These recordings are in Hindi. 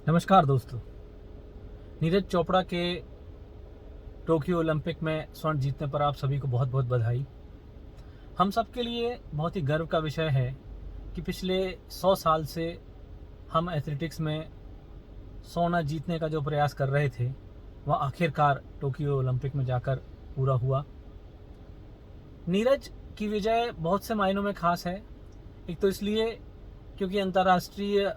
नमस्कार दोस्तों। नीरज चोपड़ा के टोक्यो ओलंपिक में स्वर्ण जीतने पर आप सभी को बहुत बहुत बधाई। हम सब के लिए बहुत ही गर्व का विषय है कि पिछले 100 साल से हम एथलेटिक्स में सोना जीतने का जो प्रयास कर रहे थे वह आखिरकार टोक्यो ओलंपिक में जाकर पूरा हुआ। नीरज की विजय बहुत से मायनों में खास है। एक तो इसलिए क्योंकि अंतर्राष्ट्रीय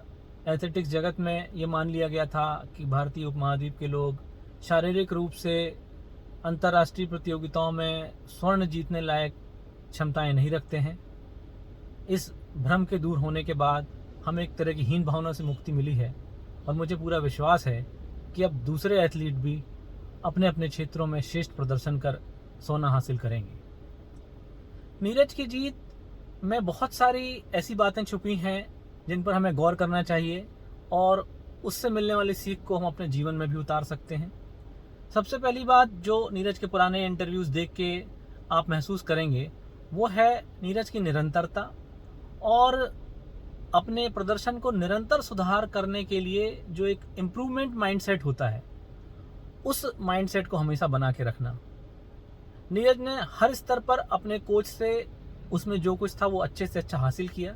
एथलेटिक्स जगत में ये मान लिया गया था कि भारतीय उपमहाद्वीप के लोग शारीरिक रूप से अंतर्राष्ट्रीय प्रतियोगिताओं में स्वर्ण जीतने लायक क्षमताएं नहीं रखते हैं। इस भ्रम के दूर होने के बाद हमें एक तरह की हीन भावना से मुक्ति मिली है और मुझे पूरा विश्वास है कि अब दूसरे एथलीट भी अपने अपने क्षेत्रों में श्रेष्ठ प्रदर्शन कर सोना हासिल करेंगे। नीरज की जीत में बहुत सारी ऐसी बातें छुपी हैं जिन पर हमें गौर करना चाहिए और उससे मिलने वाली सीख को हम अपने जीवन में भी उतार सकते हैं। सबसे पहली बात जो नीरज के पुराने इंटरव्यूज़ देख के आप महसूस करेंगे वो है नीरज की निरंतरता और अपने प्रदर्शन को निरंतर सुधार करने के लिए जो एक इम्प्रूवमेंट माइंडसेट होता है उस माइंडसेट को हमेशा बना के रखना। नीरज ने हर स्तर पर अपने कोच से उसमें जो कुछ था वो अच्छे से अच्छा हासिल किया।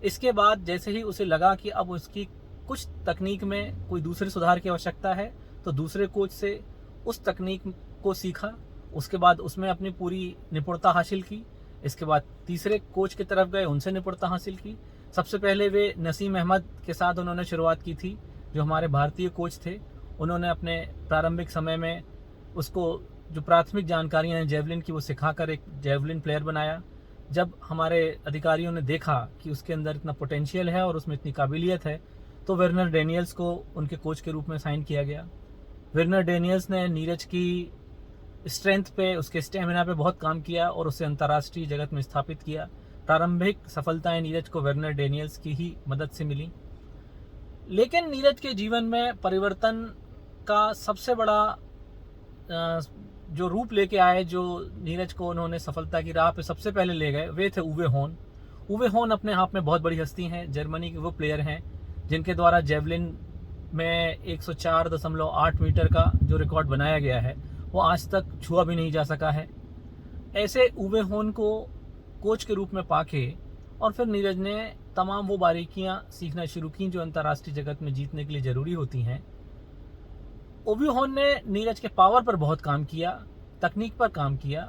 इसके बाद जैसे ही उसे लगा कि अब उसकी कुछ तकनीक में कोई दूसरे सुधार की आवश्यकता है तो दूसरे कोच से उस तकनीक को सीखा। उसके बाद उसमें अपनी पूरी निपुणता हासिल की। इसके बाद तीसरे कोच की तरफ गए, उनसे निपुणता हासिल की। सबसे पहले वे नसीम अहमद के साथ उन्होंने शुरुआत की थी जो हमारे भारतीय कोच थे। उन्होंने अपने प्रारंभिक समय में उसको जो प्राथमिक जानकारियाँ हैं जेवलिन की वो सिखाकर एक जेवलिन प्लेयर बनाया। जब हमारे अधिकारियों ने देखा कि उसके अंदर इतना पोटेंशियल है और उसमें इतनी काबिलियत है तो वर्नर डेनियल्स को उनके कोच के रूप में साइन किया गया। वर्नर डेनियल्स ने नीरज की स्ट्रेंथ पे, उसके स्टेमिना पे बहुत काम किया और उसे अंतर्राष्ट्रीय जगत में स्थापित किया। प्रारंभिक सफलताएं नीरज को वर्नर डेनियल्स की ही मदद से मिली। लेकिन नीरज के जीवन में परिवर्तन का सबसे बड़ा जो रूप लेके आए, जो नीरज को उन्होंने सफलता की राह पे सबसे पहले ले गए, वे थे उवे होन। उवे होन अपने आप में बहुत बड़ी हस्ती हैं। जर्मनी के वो प्लेयर हैं जिनके द्वारा जेवलिन में 104.8 मीटर का जो रिकॉर्ड बनाया गया है वो आज तक छुआ भी नहीं जा सका है। ऐसे उवे होन को कोच के रूप में पाके और फिर नीरज ने तमाम वो बारीकियां सीखना शुरू की जो अंतर्राष्ट्रीय जगत में जीतने के लिए ज़रूरी होती हैं। उवे होन ने नीरज के पावर पर बहुत काम किया, तकनीक पर काम किया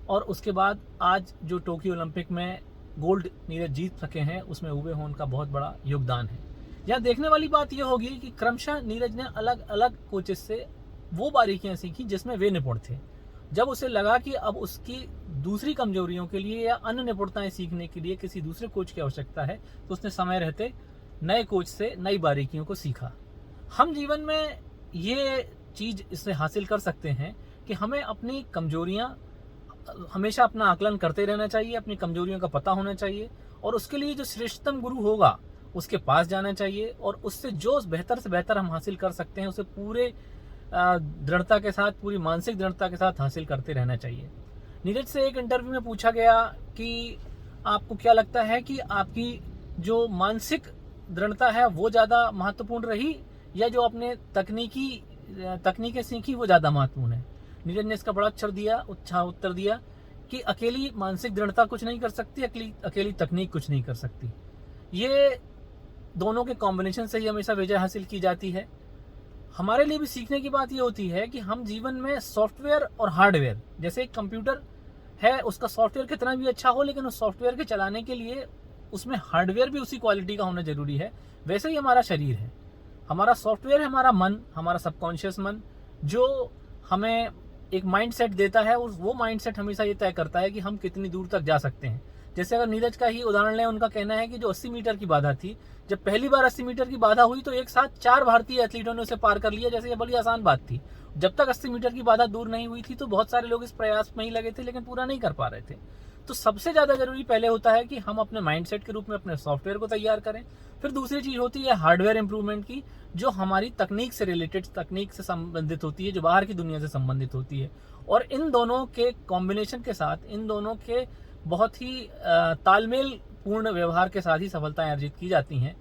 और उसके बाद आज जो टोक्यो ओलंपिक में गोल्ड नीरज जीत सके हैं उसमें उवे होन का बहुत बड़ा योगदान है। यहाँ देखने वाली बात यह होगी कि क्रमशः नीरज ने अलग अलग कोचेस से वो बारीकियां सीखी जिसमें वे निपुण थे। जब उसे लगा कि अब उसकी दूसरी कमजोरियों के लिए या अन्य निपुणताएं सीखने के लिए किसी दूसरे कोच की आवश्यकता है तो उसने समय रहते नए कोच से नई बारीकियों को सीखा। हम जीवन में ये चीज़ इससे हासिल कर सकते हैं कि हमें अपनी कमजोरियां हमेशा अपना आकलन करते रहना चाहिए, अपनी कमजोरियों का पता होना चाहिए और उसके लिए जो श्रेष्ठतम गुरु होगा उसके पास जाना चाहिए और उससे जो बेहतर से बेहतर हम हासिल कर सकते हैं उसे पूरे दृढ़ता के साथ, पूरी मानसिक दृढ़ता के साथ हासिल करते रहना चाहिए। नीरज से एक इंटरव्यू में पूछा गया कि आपको क्या लगता है कि आपकी जो मानसिक दृढ़ता है वो ज़्यादा महत्वपूर्ण रही या जो अपने तकनीकें सीखी वो ज़्यादा महत्वपूर्ण है। नीरज ने इसका बड़ा अच्छा उत्तर दिया कि अकेली मानसिक दृढ़ता कुछ नहीं कर सकती, अकेली तकनीक कुछ नहीं कर सकती। ये दोनों के कॉम्बिनेशन से ही हमेशा विजय हासिल की जाती है। हमारे लिए भी सीखने की बात ये होती है कि हम जीवन में सॉफ्टवेयर और हार्डवेयर, जैसे एक कंप्यूटर है उसका सॉफ्टवेयर कितना भी अच्छा हो लेकिन उस सॉफ्टवेयर के चलाने के लिए उसमें हार्डवेयर भी उसी क्वालिटी का होना जरूरी है। वैसे ही हमारा शरीर है, हमारा सॉफ्टवेयर है हमारा मन, हमारा सबकॉन्शियस मन जो हमें एक माइंडसेट देता है और वो माइंडसेट हमेशा ये तय करता है कि हम कितनी दूर तक जा सकते हैं। जैसे अगर नीरज का ही उदाहरण लें, उनका कहना है कि जो 80 मीटर की बाधा थी, जब पहली बार 80 मीटर की बाधा हुई तो एक साथ 4 भारतीय एथलीटों ने उसे पार कर लिया। जैसे ये बड़ी आसान बात थी। जब तक 80 मीटर की बाधा दूर नहीं हुई थी तो बहुत सारे लोग इस प्रयास में ही लगे थे लेकिन पूरा नहीं कर पा रहे थे। तो सबसे ज्यादा जरूरी पहले होता है कि हम अपने माइंडसेट के रूप में अपने सॉफ्टवेयर को तैयार करें। फिर दूसरी चीज होती है हार्डवेयर इंप्रूवमेंट की, जो हमारी तकनीक से रिलेटेड, तकनीक से संबंधित होती है, जो बाहर की दुनिया से संबंधित होती है। और इन दोनों के कॉम्बिनेशन के साथ, इन दोनों के बहुत ही तालमेल पूर्ण व्यवहार के साथ ही सफलताएं अर्जित की जाती हैं।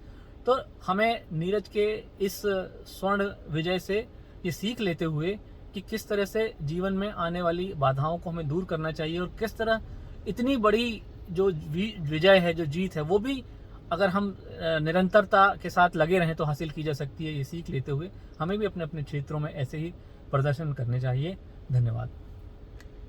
तो हमें नीरज के इस स्वर्ण विजय से ये सीख लेते हुए कि किस तरह से जीवन में आने वाली बाधाओं को हमें दूर करना चाहिए और किस तरह इतनी बड़ी जो विजय है, जो जीत है, वो भी अगर हम निरंतरता के साथ लगे रहें तो हासिल की जा सकती है। ये सीख लेते हुए हमें भी अपने अपने क्षेत्रों में ऐसे ही प्रदर्शन करने चाहिए। धन्यवाद।